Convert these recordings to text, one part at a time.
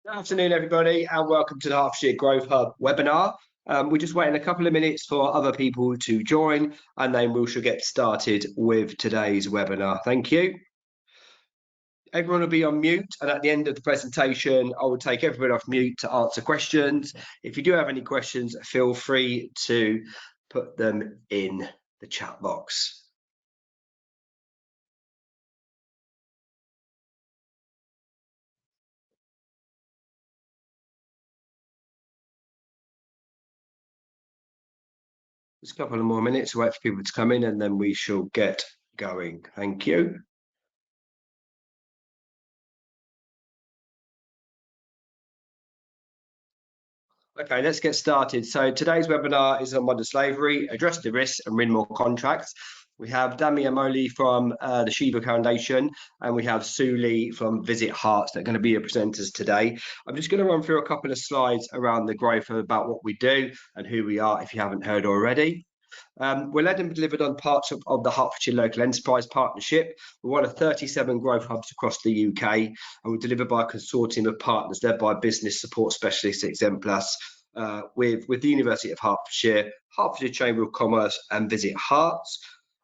Good afternoon, everybody, and welcome to the Hertfordshire Growth Hub webinar. We're just waiting a couple of minutes for other people to join, and then we shall get started with today's webinar. Thank you. Everyone will be on mute, and at the end of the presentation, I will take everybody off mute to answer questions. If you do have any questions, feel free to put them in the chat box. Just a couple of more minutes to wait for people to come in, and then we shall get going. Thank you. Okay, let's get started. So today's webinar is on modern slavery, address the risks and win more contracts. We have Dami Amoli from the Shiva Foundation, and we have Sue Lee from Visit Hearts that are going to be your presenters today. I'm just going to run through a couple of slides around the growth about what we do and who we are, if you haven't heard already. We're led and delivered on parts of the Hertfordshire Local Enterprise Partnership. We're one of 37 growth hubs across the UK, and we're delivered by a consortium of partners led by business support specialist Exemplas, with the University of Hertfordshire, Hertfordshire Chamber of Commerce, and Visit Hearts.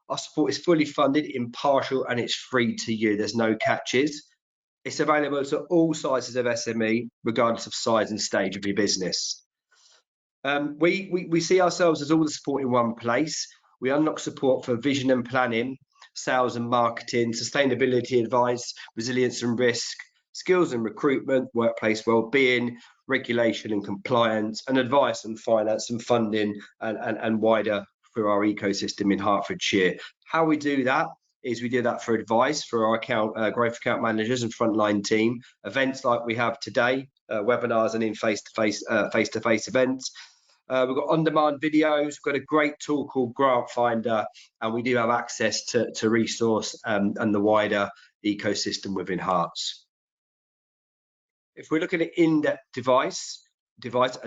Our support is fully funded, impartial, and it's free to you. There's no catches. It's available to all sizes of SME, regardless of size and stage of your business. We see ourselves as all the support in one place. We unlock support for vision and planning, sales and marketing, sustainability advice, resilience and risk, skills and recruitment, workplace well-being, regulation and compliance, and advice on finance and funding and wider through our ecosystem in Hertfordshire. How we do that is we do that for advice for our growth account managers and frontline team, events like we have today, webinars and in face-to-face events. We've got on-demand videos. We've got a great tool called Grant Finder, and we do have access to resource and the wider ecosystem within Hearts. If we're looking at in-depth advice, we've got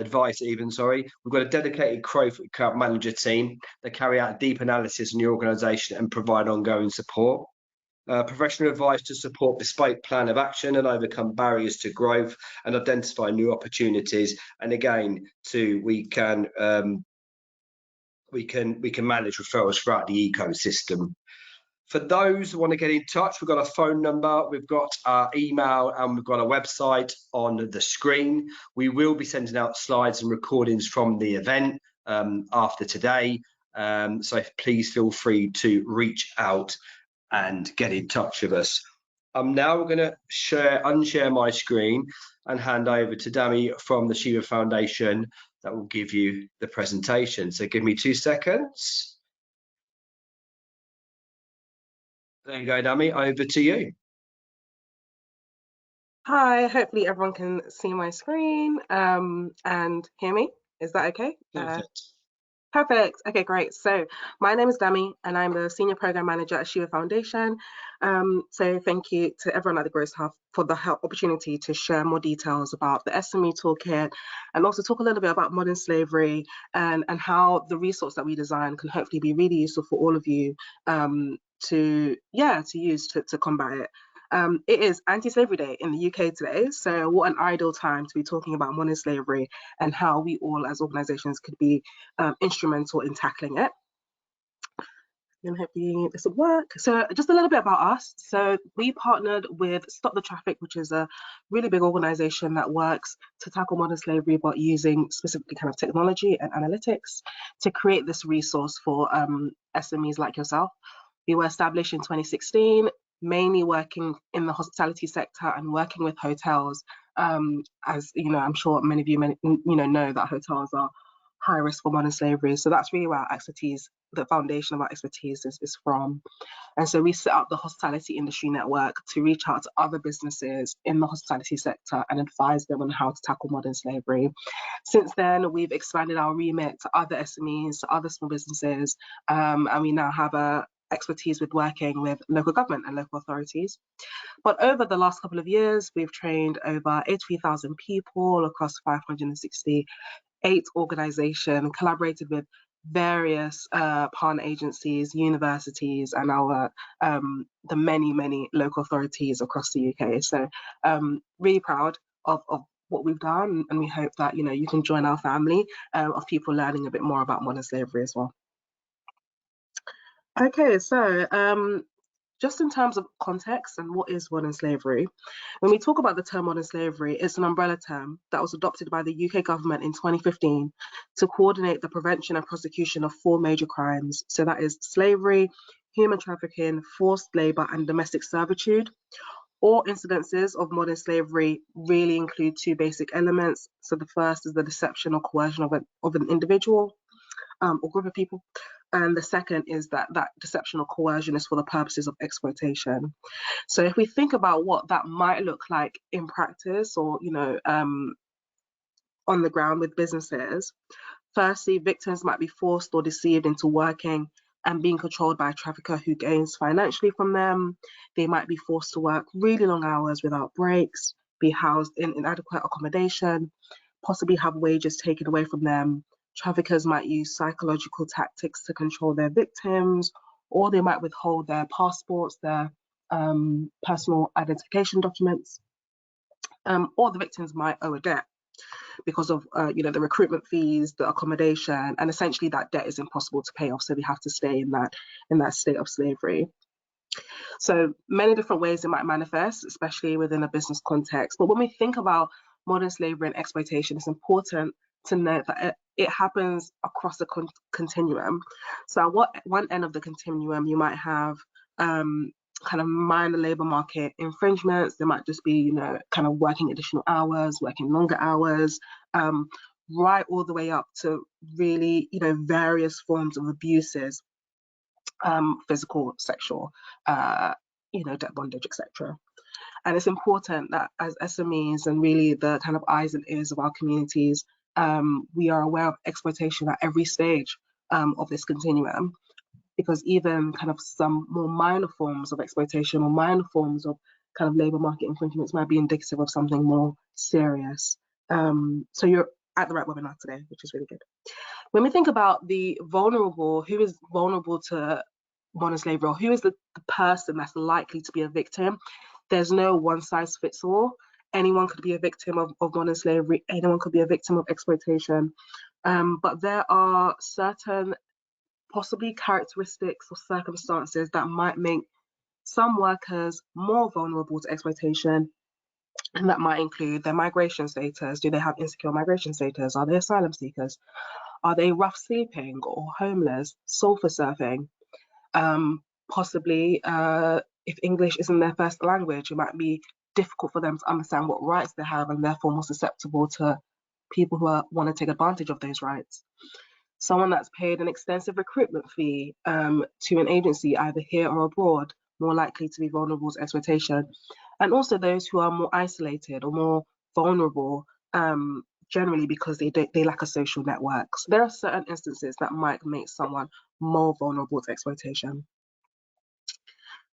a dedicated growth account manager team that carry out deep analysis on your organisation and provide ongoing support. Professional advice to support bespoke plan of action and overcome barriers to growth and identify new opportunities. And again, we can manage referrals throughout the ecosystem. For those who want to get in touch, we've got a phone number, we've got our email, and we've got a website on the screen. We will be sending out slides and recordings from the event after today. So please feel free to reach out and get in touch with us. I'm now going to unshare my screen and hand over to Dami from the Shiva Foundation that will give you the presentation. So give me 2 seconds. There you go, Dami, over to you. Hi, hopefully everyone can see my screen and hear me. Is that okay? Perfect. Okay, great. So my name is Dami, and I'm the Senior Program Manager at Shiva Foundation. So thank you to everyone at the Growth Hub for the opportunity to share more details about the SME toolkit and also talk a little bit about modern slavery and how the resource that we design can hopefully be really useful for all of you to use to combat it. It is Anti-Slavery Day in the UK today, so what an ideal time to be talking about modern slavery and how we all as organisations could be instrumental in tackling it. And hopefully this will work. So just a little bit about us. So we partnered with Stop the Traffic, which is a really big organisation that works to tackle modern slavery, but using specifically kind of technology and analytics to create this resource for SMEs like yourself. We were established in 2016. Mainly working in the hospitality sector and working with hotels. As you know, I'm sure many of you know that hotels are high risk for modern slavery. So that's really where our expertise, the foundation of our expertise is from. And so we set up the Hospitality Industry Network to reach out to other businesses in the hospitality sector and advise them on how to tackle modern slavery. Since then, we've expanded our remit to other SMEs, to other small businesses, and we now have a expertise with working with local government and local authorities. But over the last couple of years, we've trained over 83,000 people across 568 organisations, collaborated with various partner agencies, universities, and our the many local authorities across the UK. So really proud of what we've done, and we hope that you can join our family of people learning a bit more about modern slavery as well. Okay, so just in terms of context and what is modern slavery, when we talk about the term modern slavery, it's an umbrella term that was adopted by the UK government in 2015 to coordinate the prevention and prosecution of 4 major crimes. So that is slavery, human trafficking, forced labour, and domestic servitude. All incidences of modern slavery really include 2 basic elements. So the first is the deception or coercion of an individual or group of people. And the second is that deception or coercion is for the purposes of exploitation. So if we think about what that might look like in practice, or on the ground with businesses, firstly, victims might be forced or deceived into working and being controlled by a trafficker who gains financially from them. They might be forced to work really long hours without breaks, be housed in inadequate accommodation, possibly have wages taken away from them. Traffickers might use psychological tactics to control their victims, or they might withhold their passports, their personal identification documents, or the victims might owe a debt because of the recruitment fees, the accommodation, and essentially that debt is impossible to pay off, so they have to stay in that state of slavery. So many different ways it might manifest, especially within a business context. But when we think about modern slavery and exploitation, it's important to note that it happens across the continuum. So at one end of the continuum, you might have kind of minor labor market infringements. There might just be, kind of working additional hours, working longer hours, right all the way up to really, various forms of abuses, physical, sexual, debt bondage, etc. And it's important that as SMEs and really the kind of eyes and ears of our communities, we are aware of exploitation at every stage of this continuum, because even kind of some more minor forms of exploitation or minor forms of kind of labour market infringements might be indicative of something more serious. So you're at the right webinar today, which is really good. When we think about the vulnerable, who is vulnerable to modern slavery, or who is the person that's likely to be a victim, there's no one size fits all. Anyone could be a victim of modern slavery, anyone could be a victim of exploitation. But there are certain possibly characteristics or circumstances that might make some workers more vulnerable to exploitation. And that might include their migration status. Do they have insecure migration status? Are they asylum seekers? Are they rough sleeping or homeless, sulfur surfing? Possibly, if English isn't their first language, it might be difficult for them to understand what rights they have, and therefore more susceptible to people who want to take advantage of those rights. Someone that's paid an extensive recruitment fee to an agency, either here or abroad, more likely to be vulnerable to exploitation. And also those who are more isolated or more vulnerable, generally because they lack a social network. So there are certain instances that might make someone more vulnerable to exploitation.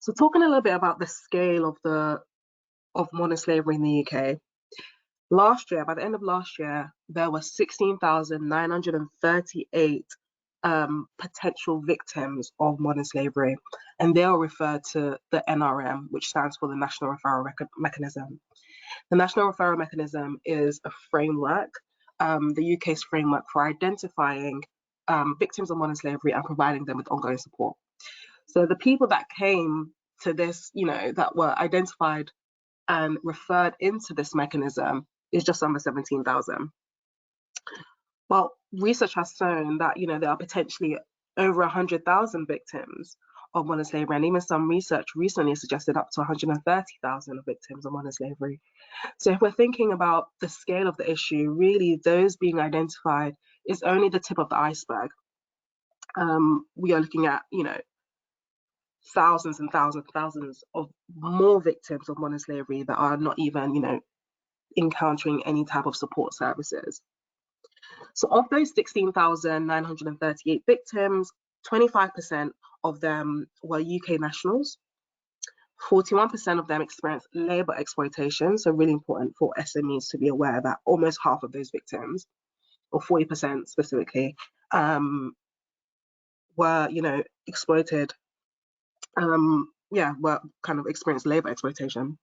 So talking a little bit about the scale of modern slavery in the UK. Last year, by the end of last year, there were 16,938 potential victims of modern slavery, and they are referred to the NRM, which stands for the National Referral Mechanism. The National Referral Mechanism is a framework, the UK's framework for identifying victims of modern slavery and providing them with ongoing support. So the people that came to this, that were identified and referred into this mechanism is just under 17,000. Well, research has shown that, there are potentially over 100,000 victims of modern slavery, and even some research recently suggested up to 130,000 victims of modern slavery. So if we're thinking about the scale of the issue, really those being identified is only the tip of the iceberg. We are looking at, thousands and thousands and thousands of more victims of modern slavery that are not even, encountering any type of support services. So of those 16,938 victims, 25% of them were UK nationals, 41% of them experienced labour exploitation, so really important for SMEs to be aware that almost half of those victims, or 40% specifically, were, exploited, were kind of experienced labour exploitation.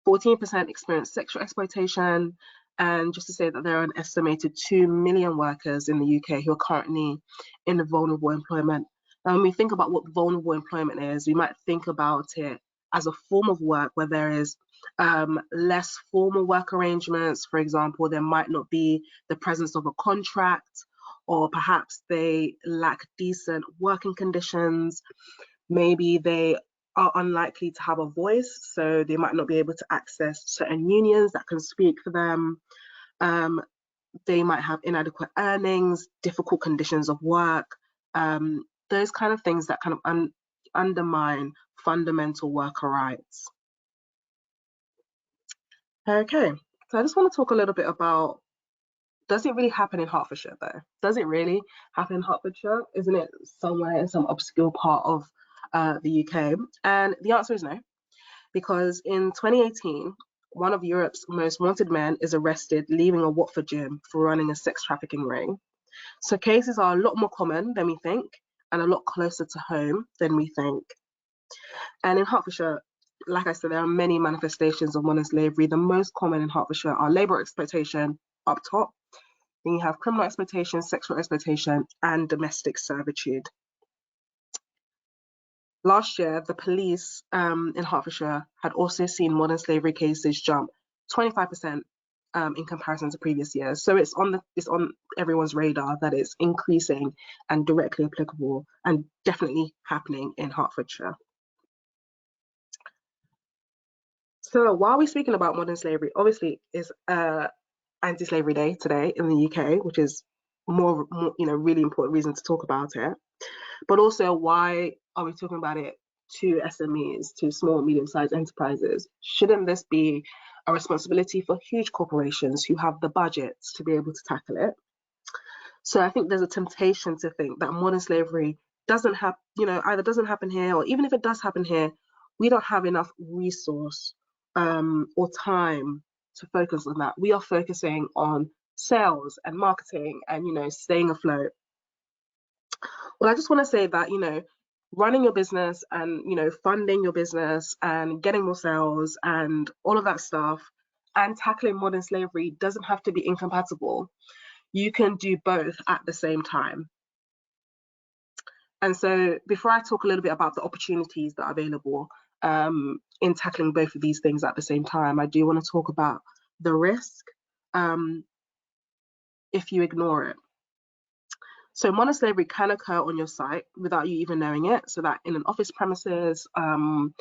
14% experienced sexual exploitation, And just to say that there are an estimated 2 million workers in the UK who are currently in the vulnerable employment. Now, when we think about what vulnerable employment is, we might think about it as a form of work where there is less formal work arrangements. For example, there might not be the presence of a contract, or perhaps they lack decent working conditions. Maybe they are unlikely to have a voice, so they might not be able to access certain unions that can speak for them. They might have inadequate earnings, difficult conditions of work, those kind of things that kind of undermine fundamental worker rights. Okay, so I just want to talk a little bit about, does it really happen in Hertfordshire though? Does it really happen in Hertfordshire? Isn't it somewhere in some obscure part of the UK? And the answer is no, because in 2018, one of Europe's most wanted men is arrested leaving a Watford gym for running a sex trafficking ring. So cases are a lot more common than we think and a lot closer to home than we think. And in Hertfordshire, like I said, there are many manifestations of modern slavery. The most common in Hertfordshire are labour exploitation up top. Then you have criminal exploitation, sexual exploitation, and domestic servitude. Last year, the police in Hertfordshire had also seen modern slavery cases jump 25% in comparison to previous years. So it's on everyone's radar that it's increasing and directly applicable and definitely happening in Hertfordshire. So while we're speaking about modern slavery, obviously it's Anti-Slavery Day today in the UK, which is more really important reason to talk about it. But also, why are we talking about it to SMEs, to small and medium-sized enterprises? Shouldn't this be a responsibility for huge corporations who have the budgets to be able to tackle it? So I think there's a temptation to think that modern slavery doesn't have, either doesn't happen here, or even if it does happen here, we don't have enough resource or time to focus on that. We are focusing on sales and marketing and staying afloat. Well, I just want to say that running your business and funding your business and getting more sales and all of that stuff and tackling modern slavery doesn't have to be incompatible. You can do both at the same time. And so before I talk a little bit about the opportunities that are available in tackling both of these things at the same time, I do want to talk about the risk if you ignore it. So modern slavery can occur on your site without you even knowing it. So that in an office premises, on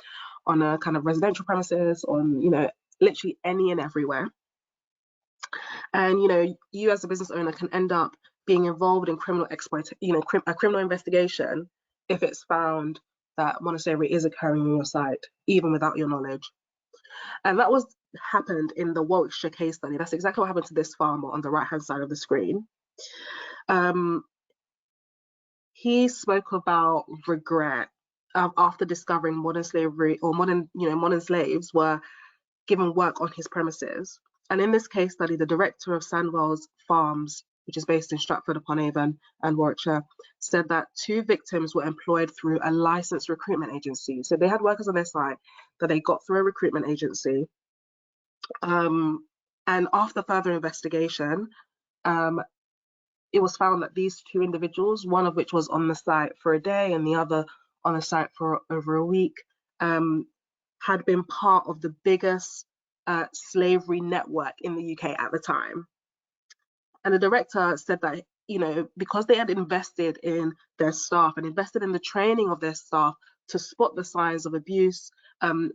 a kind of residential premises, on literally any and everywhere. And you as a business owner can end up being involved in criminal a criminal investigation if it's found that modern slavery is occurring on your site, even without your knowledge. And that happened in the Warwickshire case study. That's exactly what happened to this farmer on the right-hand side of the screen. He spoke about regret after discovering modern slavery, or modern slaves were given work on his premises. And in this case study, the director of Sandwell's Farms, which is based in Stratford-upon-Avon and Warwickshire, said that 2 victims were employed through a licensed recruitment agency. So they had workers on their site that they got through a recruitment agency. And after further investigation, it was found that these 2 individuals, one of which was on the site for a day and the other on the site for over a week, had been part of the biggest slavery network in the UK at the time. And the director said that, because they had invested in their staff and invested in the training of their staff to spot the signs of abuse,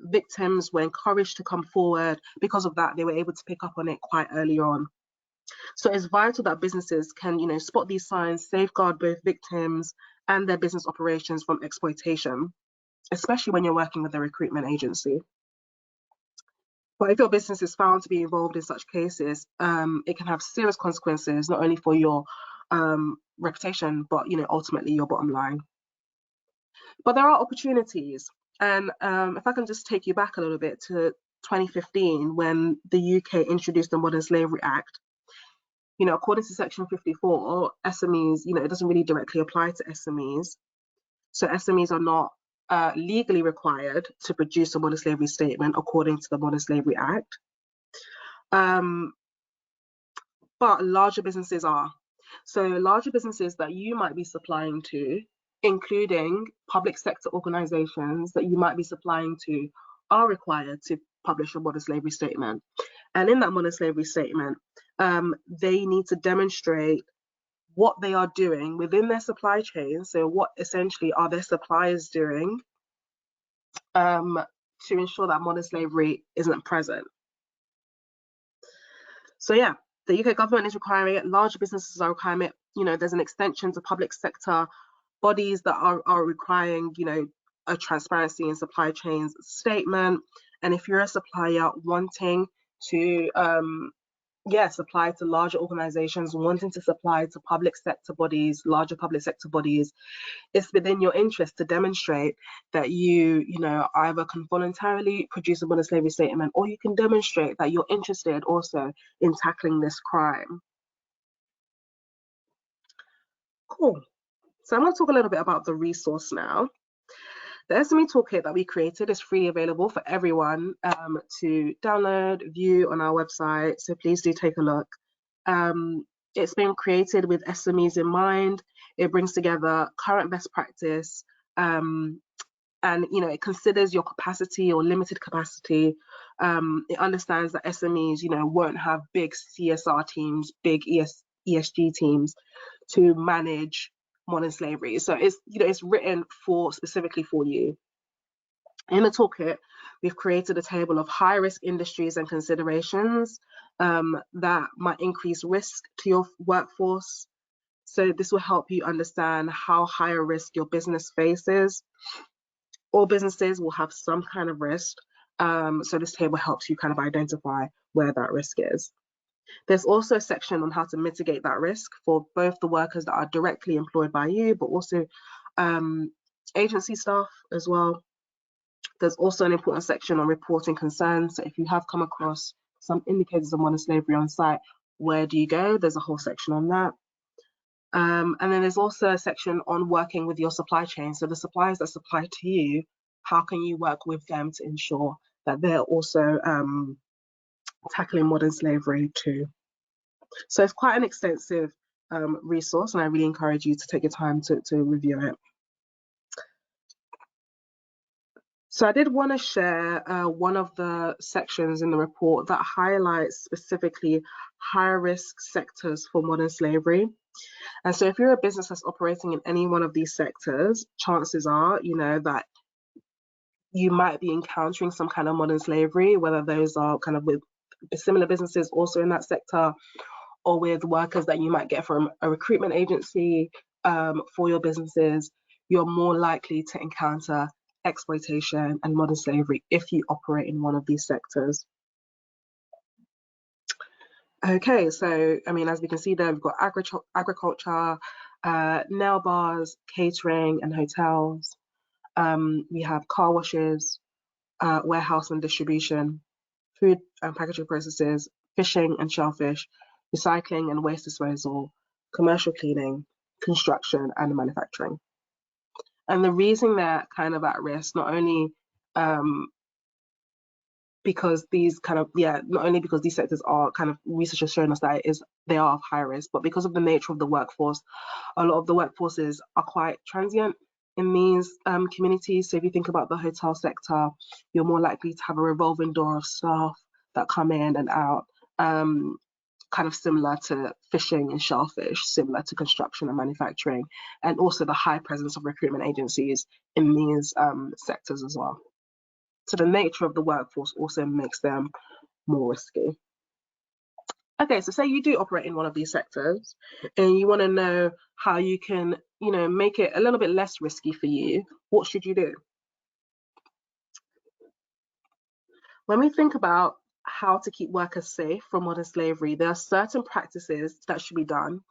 victims were encouraged to come forward. Because of that, they were able to pick up on it quite early on. So it's vital that businesses can, spot these signs, safeguard both victims and their business operations from exploitation, especially when you're working with a recruitment agency. But if your business is found to be involved in such cases, it can have serious consequences, not only for your reputation, but ultimately your bottom line. But there are opportunities. And if I can just take you back a little bit to 2015, when the UK introduced the Modern Slavery Act. According to Section 54, SMEs, it doesn't really directly apply to SMEs. So SMEs are not legally required to produce a modern slavery statement according to the Modern Slavery Act. but larger businesses are. So larger businesses that you might be supplying to, including public sector organizations that you might be supplying to, are required to publish a modern slavery statement. And in that modern slavery statement, they need to demonstrate what they are doing within their supply chain. So what essentially are their suppliers doing to ensure that modern slavery isn't present. So yeah, the UK government is requiring it, larger businesses are requiring it, there's an extension to public sector bodies that are requiring, a transparency in supply chains statement. And if you're a supplier wanting to supply to larger organizations, wanting to supply to public sector bodies, larger public sector bodies, it's within your interest to demonstrate that you either can voluntarily produce a modern slavery statement, or you can demonstrate that you're interested also in tackling this crime. Cool. So I'm going to talk a little bit about the resource now. The SME Toolkit that we created is freely available for everyone to download, view on our website. So please do take a look. It's been created with SMEs in mind. It brings together current best practice, and it considers your capacity or limited capacity. It understands that SMEs, won't have big CSR teams, big ESG teams to manage modern slavery. So it's written specifically for you. In the toolkit, we've created a table of high-risk industries and considerations that might increase risk to your workforce. So this will help you understand how high a risk your business faces. All businesses will have some kind of risk. So this table helps you kind of identify where that risk is. There's also a section on how to mitigate that risk for both the workers that are directly employed by you, but also agency staff as well. There's also an important section on reporting concerns. So if you have come across some indicators of modern slavery on site, where do you go? There's a whole section on that. And then there's also a section on working with your supply chain. So the suppliers that supply to you, how can you work with them to ensure that they're also tackling modern slavery too? So it's quite an extensive resource, and I really encourage you to take your time to review it. So I did want to share one of the sections in the report that highlights specifically higher risk sectors for modern slavery. And so if you're a business that's operating in any one of these sectors, chances are, that you might be encountering some kind of modern slavery, whether those are kind of with similar businesses also in that sector, or with workers that you might get from a recruitment agency for your businesses. You're more likely to encounter exploitation and modern slavery if you operate in one of these sectors. Okay, so as we can see there, we've got agriculture, nail bars, catering and hotels. We have car washes, warehouse and distribution, food and packaging processes, fishing and shellfish, recycling and waste disposal, commercial cleaning, construction and manufacturing. And the reason they're kind of at risk, not only because these sectors are kind of, research has shown us that they are of high risk, but because of the nature of the workforce, a lot of the workforces are quite transient in these communities. So if you think about the hotel sector, you're more likely to have a revolving door of staff that come in and out, kind of similar to fishing and shellfish, similar to construction and manufacturing, and also the high presence of recruitment agencies in these sectors as well. So the nature of the workforce also makes them more risky. Okay, so say you do operate in one of these sectors and you want to know how you can, make it a little bit less risky for you. What should you do? When we think about how to keep workers safe from modern slavery, there are certain practices that should be done,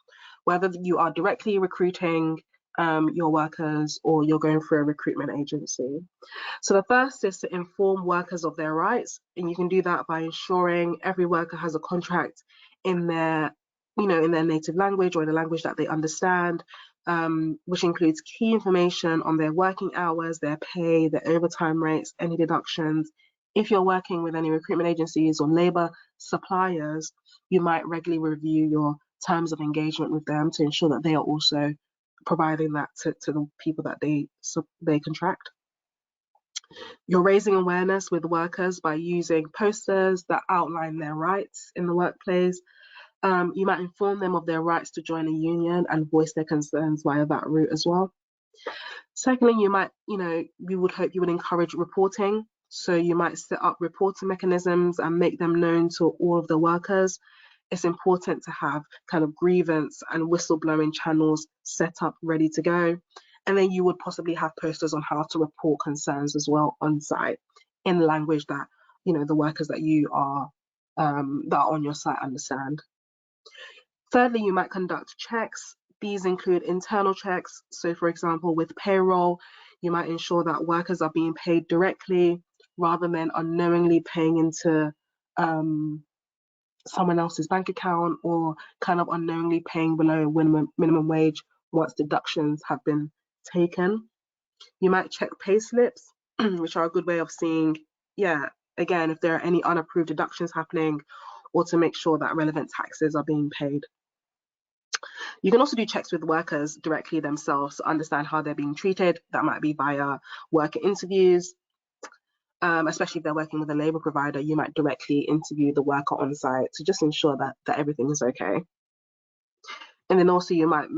whether you are directly recruiting your workers or you're going through a recruitment agency. So the first is to inform workers of their rights, and you can do that by ensuring every worker has a contract in their native language or in a language that they understand, which includes key information on their working hours, their pay, their overtime rates, any deductions. If you're working with any recruitment agencies or labour suppliers, you might regularly review your terms of engagement with them to ensure that they are also providing that to the people that they contract. You're raising awareness with workers by using posters that outline their rights in the workplace. You might inform them of their rights to join a union and voice their concerns via that route as well. Secondly, we would hope you would encourage reporting. So you might set up reporting mechanisms and make them known to all of the workers. It's important to have kind of grievance and whistleblowing channels set up, ready to go. And then you would possibly have posters on how to report concerns as well on site in language that, the workers that you are, that are on your site understand. Thirdly, you might conduct checks. These include internal checks. So for example, with payroll, you might ensure that workers are being paid directly rather than unknowingly paying into someone else's bank account, or kind of unknowingly paying below minimum wage once deductions have been taken. You might check pay slips, which are a good way of seeing, again, if there are any unapproved deductions happening, or to make sure that relevant taxes are being paid. You can also do checks with workers directly themselves to understand how they're being treated. That might be via worker interviews, especially if they're working with a labour provider. You might directly interview the worker on site to just ensure that everything is okay. And then also you might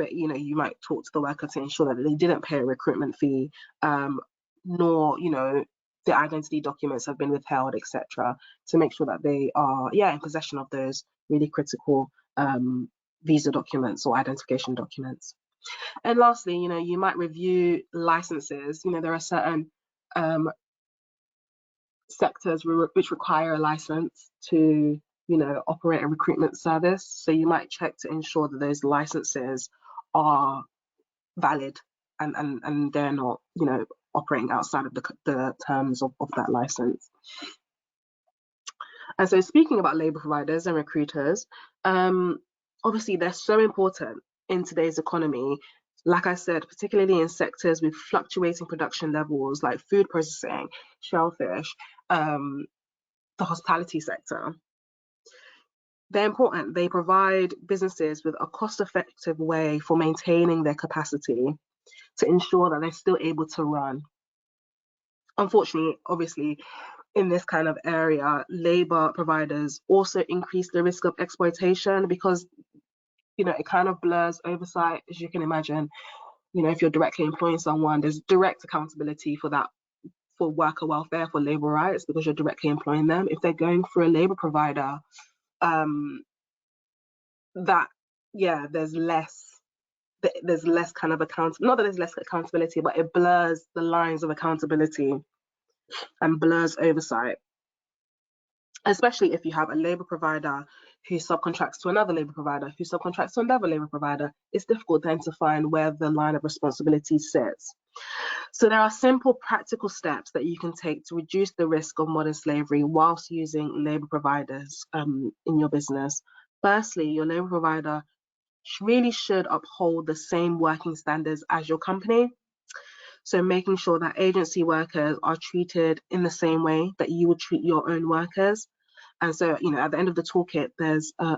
talk to the worker to ensure that they didn't pay a recruitment fee, nor the identity documents have been withheld, etc., to make sure that they are in possession of those really critical visa documents or identification documents. And lastly, you might review licenses. There are certain sectors which require a license to operate a recruitment service. So you might check to ensure that those licenses are valid and they're not operating outside of the terms of that license. And so speaking about labour providers and recruiters, obviously they're so important in today's economy. Like I said, particularly in sectors with fluctuating production levels like food processing, shellfish, the hospitality sector. They're important. They provide businesses with a cost-effective way for maintaining their capacity to ensure that they're still able to run. Unfortunately, obviously, in this kind of area, labour providers also increase the risk of exploitation because, it kind of blurs oversight, as you can imagine. If you're directly employing someone, there's direct accountability for that, for worker welfare, for labour rights, because you're directly employing them. If they're going through a labour provider, there's less kind of not that there's less accountability, but it blurs the lines of accountability and blurs oversight, especially if you have a labour provider who subcontracts to another labour provider who subcontracts to another labour provider. It's difficult then to find where the line of responsibility sits. So there are simple practical steps that you can take to reduce the risk of modern slavery whilst using labour providers in your business. Firstly, your labour provider really should uphold the same working standards as your company. So making sure that agency workers are treated in the same way that you would treat your own workers. And so, at the end of the toolkit, there's a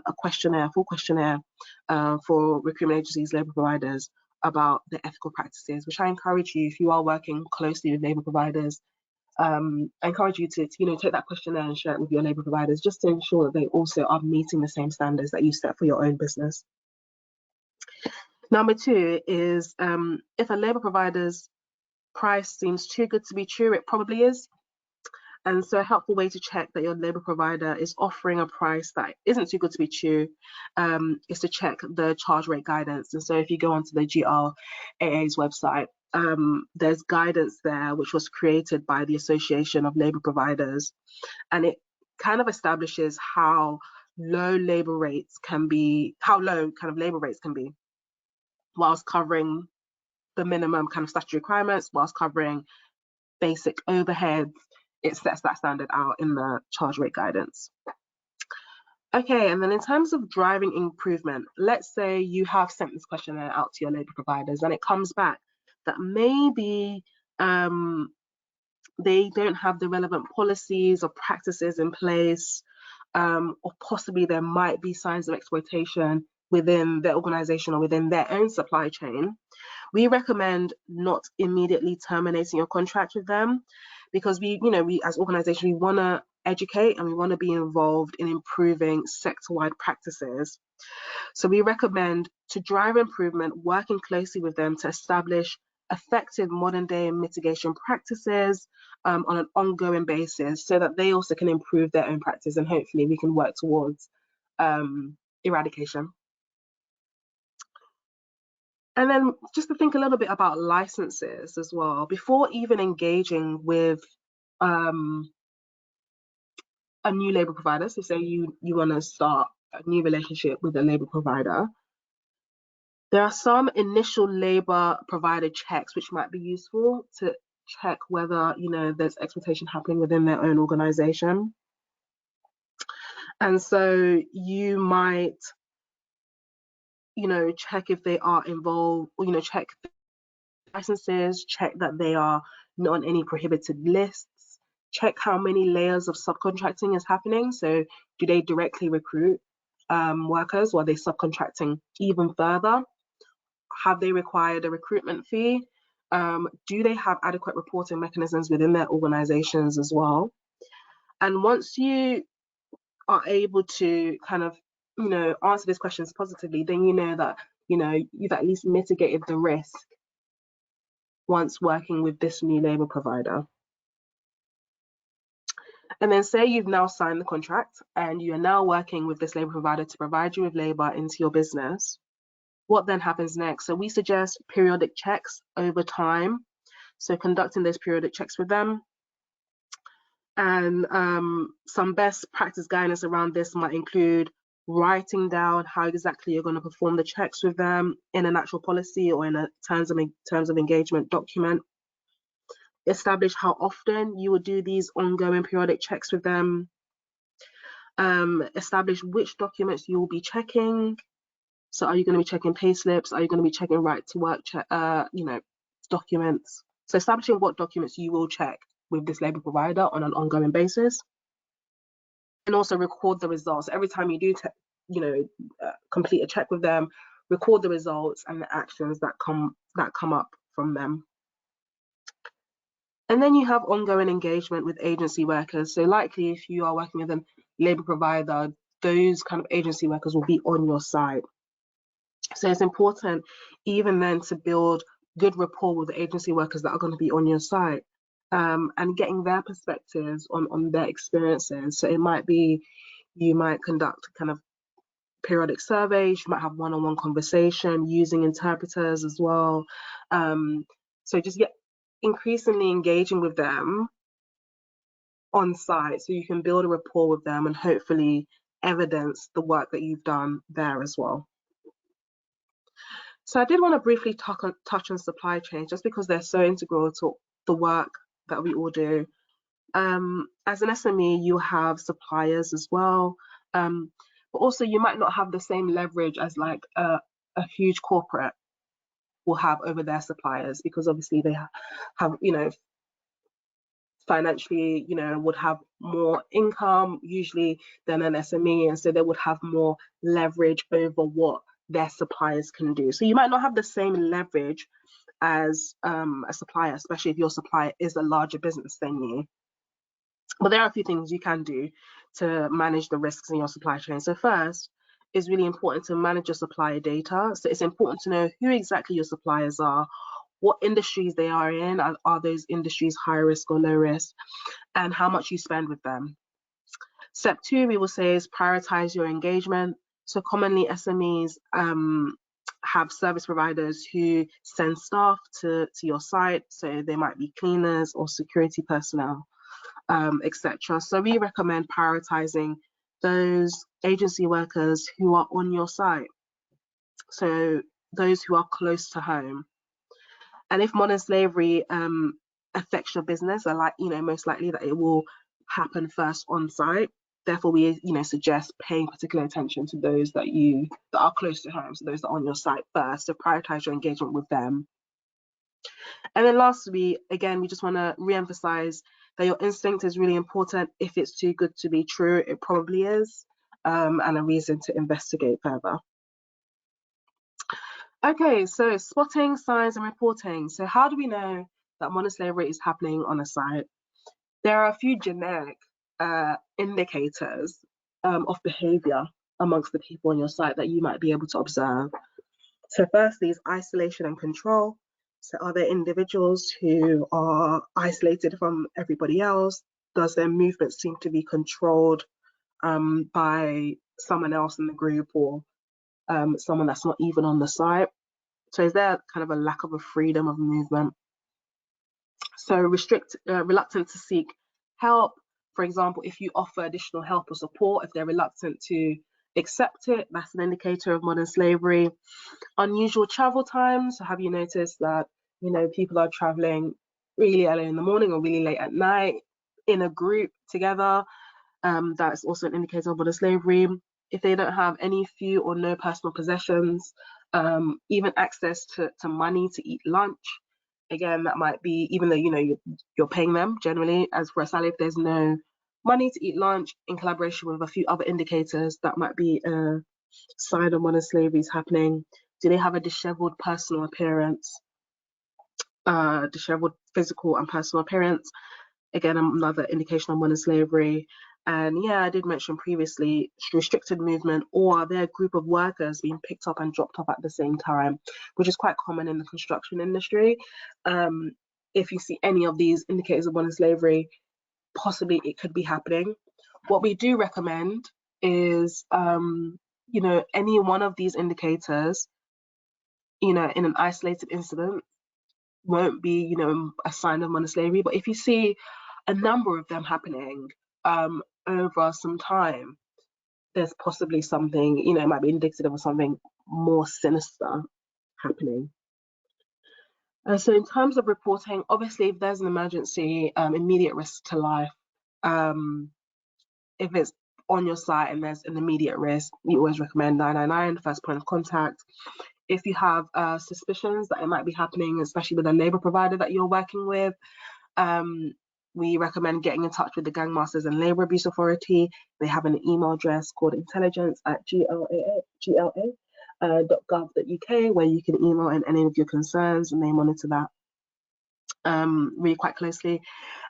full questionnaire for recruitment agencies, labour providers, about the ethical practices, which I encourage you, if you are working closely with labour providers, I encourage you to take that questionnaire and share it with your labour providers, just to ensure that they also are meeting the same standards that you set for your own business. Number two is, if a labour provider's price seems too good to be true, it probably is. And so a helpful way to check that your labour provider is offering a price that isn't too good to be true is to check the charge rate guidance. And so if you go onto the GRAA's website, there's guidance there which was created by the Association of Labour Providers, and it kind of establishes how low labour rates can be, whilst covering the minimum kind of statutory requirements, whilst covering basic overheads. It sets that standard out in the charge rate guidance. Okay, and then in terms of driving improvement, let's say you have sent this questionnaire out to your labour providers and it comes back that maybe they don't have the relevant policies or practices in place or possibly there might be signs of exploitation within their organization or within their own supply chain, we recommend not immediately terminating your contract with them, because we as organizations, we want to educate and we want to be involved in improving sector-wide practices. So we recommend, to drive improvement, working closely with them to establish effective modern day mitigation practices on an ongoing basis, so that they also can improve their own practice, and hopefully we can work towards eradication. And then just to think a little bit about licenses as well, before even engaging with a new labor provider. So say you want to start a new relationship with a labor provider, there are some initial labor provider checks which might be useful to check whether there's exploitation happening within their own organization. And so you might check if they are involved, or check licenses, check that they are not on any prohibited lists, check how many layers of subcontracting is happening. So do they directly recruit workers, or are they subcontracting even further? Have they required a recruitment fee? Do they have adequate reporting mechanisms within their organizations as well? And once you are able to kind of answer these questions positively, then that you've at least mitigated the risk once working with this new labor provider. And then say you've now signed the contract and you are now working with this labor provider to provide you with labor into your business. What then happens next? So we suggest periodic checks over time. So conducting those periodic checks with them. And some best practice guidance around this might include writing down how exactly you're going to perform the checks with them in an actual policy or in a terms of engagement document. Establish how often you will do these ongoing periodic checks with them. Establish which documents you will be checking. So are you going to be checking payslips? Are you going to be checking right to work documents? So establishing what documents you will check with this labor provider on an ongoing basis. And also record the results. Every time you do complete a check with them, record the results and the actions that come up from them. And then you have ongoing engagement with agency workers. So likely if you are working with a labor provider, those kind of agency workers will be on your side. So it's important even then to build good rapport with the agency workers that are going to be on your side, and getting their perspectives on their experiences. So it might be, you might conduct kind of periodic surveys, you might have one-on-one conversation using interpreters as well. So just get increasingly engaging with them on site so you can build a rapport with them and hopefully evidence the work that you've done there as well. So I did want to briefly touch on supply chains, just because they're so integral to the work that we all do. As an SME, you have suppliers as well, but also you might not have the same leverage as like a huge corporate will have over their suppliers, because obviously they have financially would have more income usually than an SME, and so they would have more leverage over what their suppliers can do. So you might not have the same leverage as a supplier, especially if your supplier is a larger business than you. But there are a few things you can do to manage the risks in your supply chain. So first, it's really important to manage your supplier data. So it's important to know who exactly your suppliers are, what industries they are in, are those industries high risk or low risk, and how much you spend with them. Step 2, we will say, is prioritize your engagement. So commonly SMEs have service providers who send staff to your site. So they might be cleaners or security personnel, etc. So we recommend prioritizing those agency workers who are on your site. So those who are close to home. And if modern slavery affects your business, most likely that it will happen first on site. Therefore, we suggest paying particular attention to those that are close to home, so those that are on your site first. So prioritize your engagement with them. And then lastly, again, we just want to re-emphasize that your instinct is really important. If it's too good to be true, it probably is, and a reason to investigate further. Okay, so spotting, signs, and reporting. So how do we know that modern slavery is happening on a site? There are a few generic indicators of behavior amongst the people on your site that you might be able to observe. So firstly is isolation and control. So are there individuals who are isolated from everybody else? Does their movement seem to be controlled by someone else in the group, or someone that's not even on the site? So is there kind of a lack of a freedom of movement? So reluctant to seek help. For example, if you offer additional help or support, if they're reluctant to accept it, that's an indicator of modern slavery. Unusual travel times. So have you noticed that, you know, people are traveling really early in the morning or really late at night in a group together? That's also an indicator of modern slavery. If they don't have any few or no personal possessions, even access to money to eat lunch, again, that might be, even though, you know, you're paying them generally as for a salary, if there's no money to eat lunch in collaboration with a few other indicators, that might be a sign of modern slavery is happening. Do they have a disheveled personal appearance? Disheveled physical and personal appearance. Again, another indication of modern slavery. And yeah, I did mention previously restricted movement, or are there a group of workers being picked up and dropped off at the same time, which is quite common in the construction industry. If you see any of these indicators of modern slavery, possibly it could be happening. What we do recommend is, you know, any one of these indicators, you know, in an isolated incident won't be, you know, a sign of modern slavery. But if you see a number of them happening over some time, there's possibly something, you know, it might be indicative of something more sinister happening. So in terms of reporting, obviously, if there's an emergency, immediate risk to life, if it's on your site and there's an immediate risk, we always recommend 999, first point of contact. If you have suspicions that it might be happening, especially with a labour provider that you're working with, we recommend getting in touch with the Gang Masters and Labour Abuse Authority. They have an email address called intelligence@gla.gov.uk, where you can email in any of your concerns, and they monitor that really quite closely.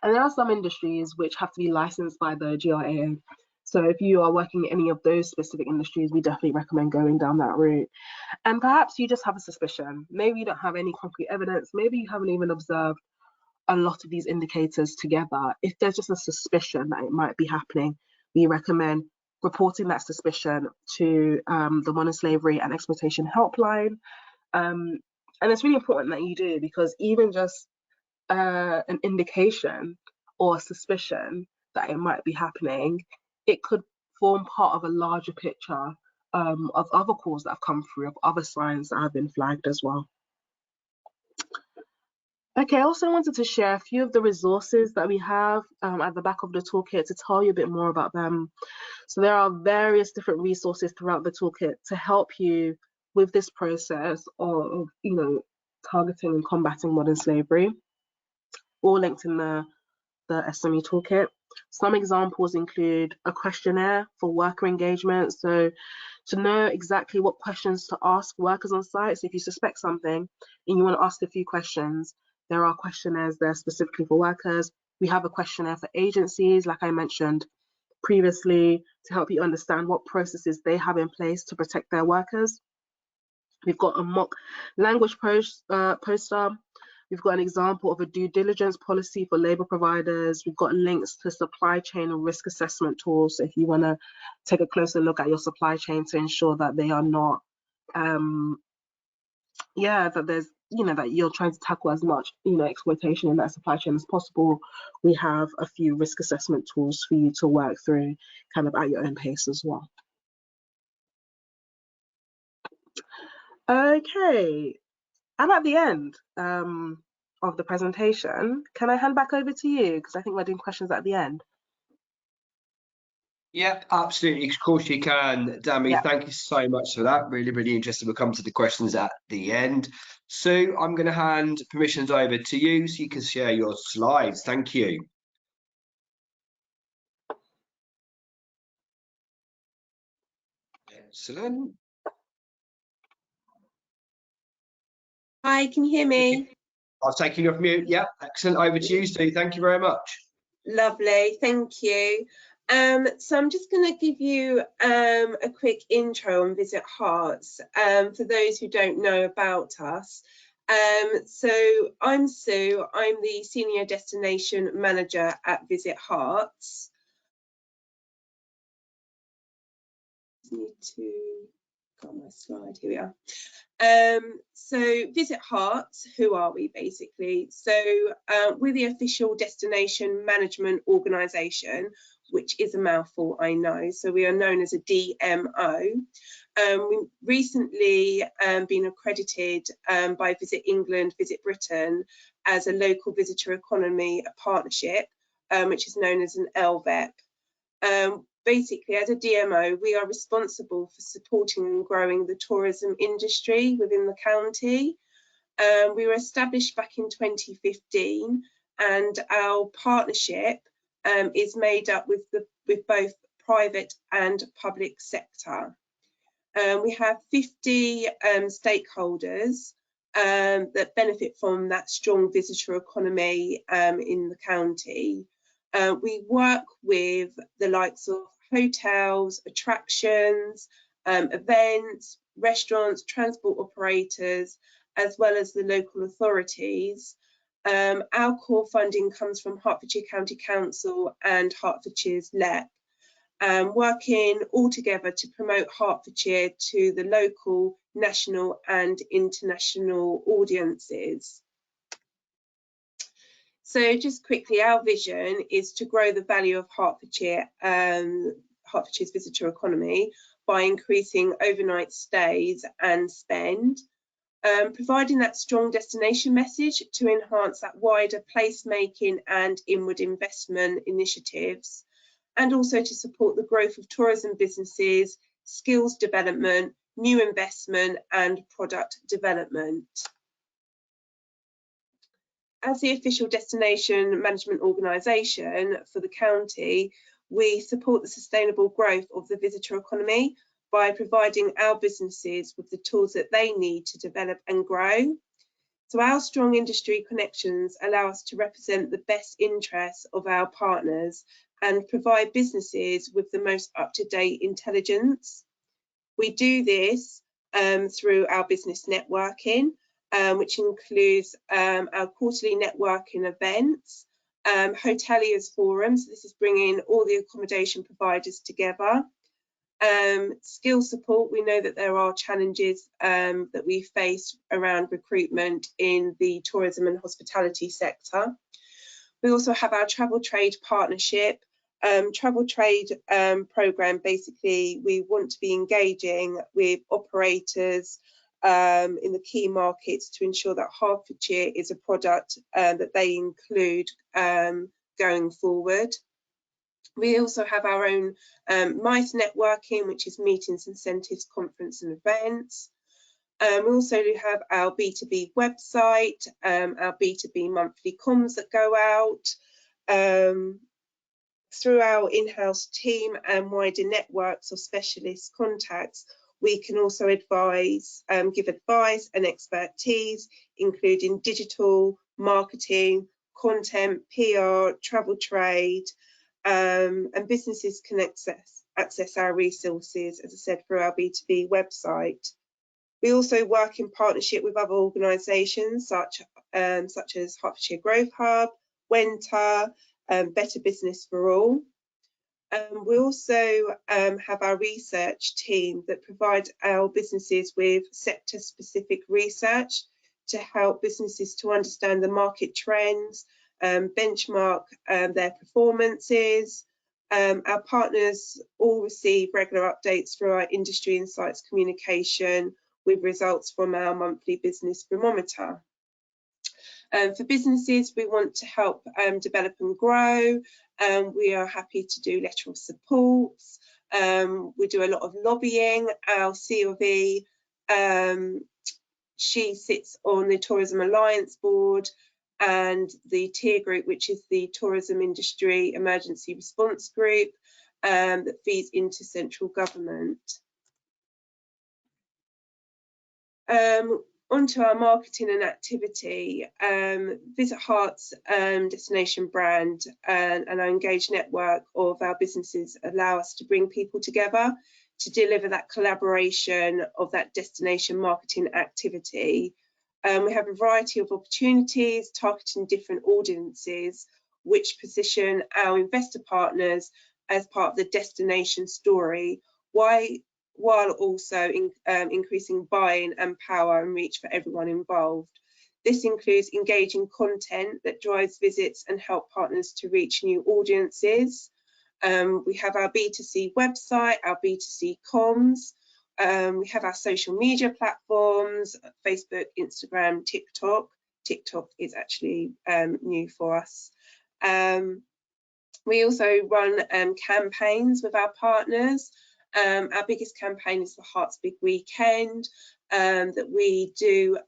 And there are some industries which have to be licensed by the GLAA. So if you are working in any of those specific industries, we definitely recommend going down that route. And perhaps you just have a suspicion. Maybe you don't have any concrete evidence. Maybe you haven't even observed a lot of these indicators together. If there's just a suspicion that it might be happening, we recommend reporting that suspicion to the Modern Slavery and Exploitation Helpline. And it's really important that you do, because even just an indication or suspicion that it might be happening, it could form part of a larger picture of other calls that have come through, of other signs that have been flagged as well. Okay, I also wanted to share a few of the resources that we have at the back of the toolkit to tell you a bit more about them. So there are various different resources throughout the toolkit to help you with this process of, you know, targeting and combating modern slavery, all linked in the SME toolkit. Some examples include a questionnaire for worker engagement. So to know exactly what questions to ask workers on site. So if you suspect something and you want to ask a few questions, there are questionnaires there specifically for workers. We have a questionnaire for agencies, like I mentioned previously, to help you understand what processes they have in place to protect their workers. We've got a mock language poster. We've got an example of a due diligence policy for labour providers. We've got links to supply chain and risk assessment tools. So if you want to take a closer look at your supply chain to ensure that they are not, that there's, you know, that you're trying to tackle as much, you know, exploitation in that supply chain as possible, we have a few risk assessment tools for you to work through kind of at your own pace as well. Okay, I'm at the end of the presentation. Can I hand back over to you? Because I think we're doing questions at the end. Yeah, absolutely. Of course you can, Dami. Yeah. Thank you so much for that. Really, really interesting. We'll come to the questions at the end. Sue, I'm going to hand permissions over to you so you can share your slides. Thank you. Excellent. Hi, can you hear me? I've taken you off mute. Yeah, excellent. Over to you, Sue. Thank you very much. Lovely, thank you. So I'm just going to give you a quick intro on Visit Hearts for those who don't know about us. So I'm Sue, I'm the Senior Destination Manager at Visit Hearts. Need to go on my slide, here we are. So Visit Hearts, who are we basically? So we're the official destination management organisation, which is a mouthful, I know. So we are known as a DMO. We've recently been accredited by Visit England, Visit Britain as a local visitor economy partnership, which is known as an LVEP. Basically, as a DMO, we are responsible for supporting and growing the tourism industry within the county. We were established back in 2015, and our partnership is made up with both private and public sector. We have 50 stakeholders that benefit from that strong visitor economy in the county. We work with the likes of hotels, attractions, events, restaurants, transport operators, as well as the local authorities. Our core funding comes from Hertfordshire County Council and Hertfordshire's LEP, working all together to promote Hertfordshire to the local, national and international audiences. So just quickly, our vision is to grow the value of Hertfordshire, Hertfordshire's visitor economy by increasing overnight stays and spend, providing that strong destination message to enhance that wider placemaking and inward investment initiatives, and also to support the growth of tourism businesses, skills development, new investment and product development. As the official destination management organisation for the county, we support the sustainable growth of the visitor economy by providing our businesses with the tools that they need to develop and grow. So our strong industry connections allow us to represent the best interests of our partners and provide businesses with the most up-to-date intelligence. We do this through our business networking, which includes our quarterly networking events, hoteliers forums. This is bringing all the accommodation providers together. Skill support, we know that there are challenges that we face around recruitment in the tourism and hospitality sector. We also have our travel trade partnership. Travel trade programme, basically we want to be engaging with operators in the key markets to ensure that Hertfordshire is a product that they include going forward. We also have our own MICE networking, which is meetings, incentives, conference and events. We also have our B2B website, our B2B monthly comms that go out. Through our in-house team and wider networks of specialist contacts, we can also advise, give advice and expertise, including digital, marketing, content, PR, travel trade, and businesses can access our resources, as I said, through our B2B website. We also work in partnership with other organisations such as Hertfordshire Growth Hub, Wenta, Better Business for All. We also have our research team that provides our businesses with sector-specific research to help businesses to understand the market trends, benchmark their performances. Our partners all receive regular updates through our industry insights communication with results from our monthly business barometer. For businesses, we want to help develop and grow. We are happy to do letter of support. We do a lot of lobbying. Our C of E She sits on the Tourism Alliance Board and the TIER Group, which is the Tourism Industry Emergency Response Group that feeds into central government. Onto our marketing and activity. Visit Heart's destination brand and our engaged network of our businesses allow us to bring people together to deliver that collaboration of that destination marketing activity. We have a variety of opportunities targeting different audiences, which position our investor partners as part of the destination story, while also increasing buy-in and power and reach for everyone involved. This includes engaging content that drives visits and help partners to reach new audiences. We have our B2C website, our B2C comms. We have our social media platforms, Facebook, Instagram, TikTok. TikTok is actually new for us. We also run campaigns with our partners. Our biggest campaign is the Hearts Big Weekend that we do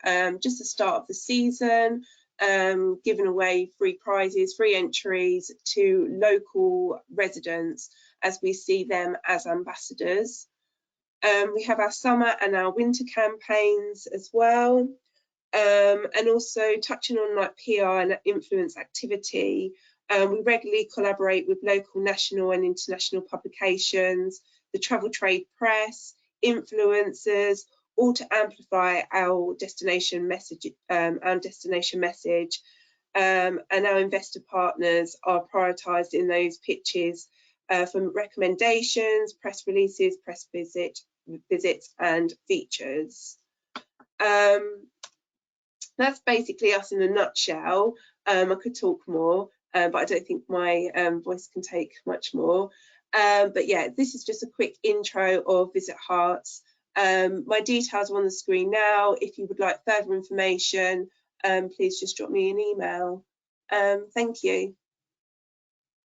just the start of the season, giving away free prizes, free entries to local residents as we see them as ambassadors. We have our summer and our winter campaigns as well. And also touching on like PR and influence activity, we regularly collaborate with local, national and international publications, the travel trade press, influencers, all to amplify our destination message. And our investor partners are prioritised in those pitches from recommendations, press releases, press visits and features. That's basically us in a nutshell. I could talk more, but I don't think my voice can take much more. But yeah, this is just a quick intro of Visit Hearts. My details are on the screen now. If you would like further information, please just drop me an email. Thank you.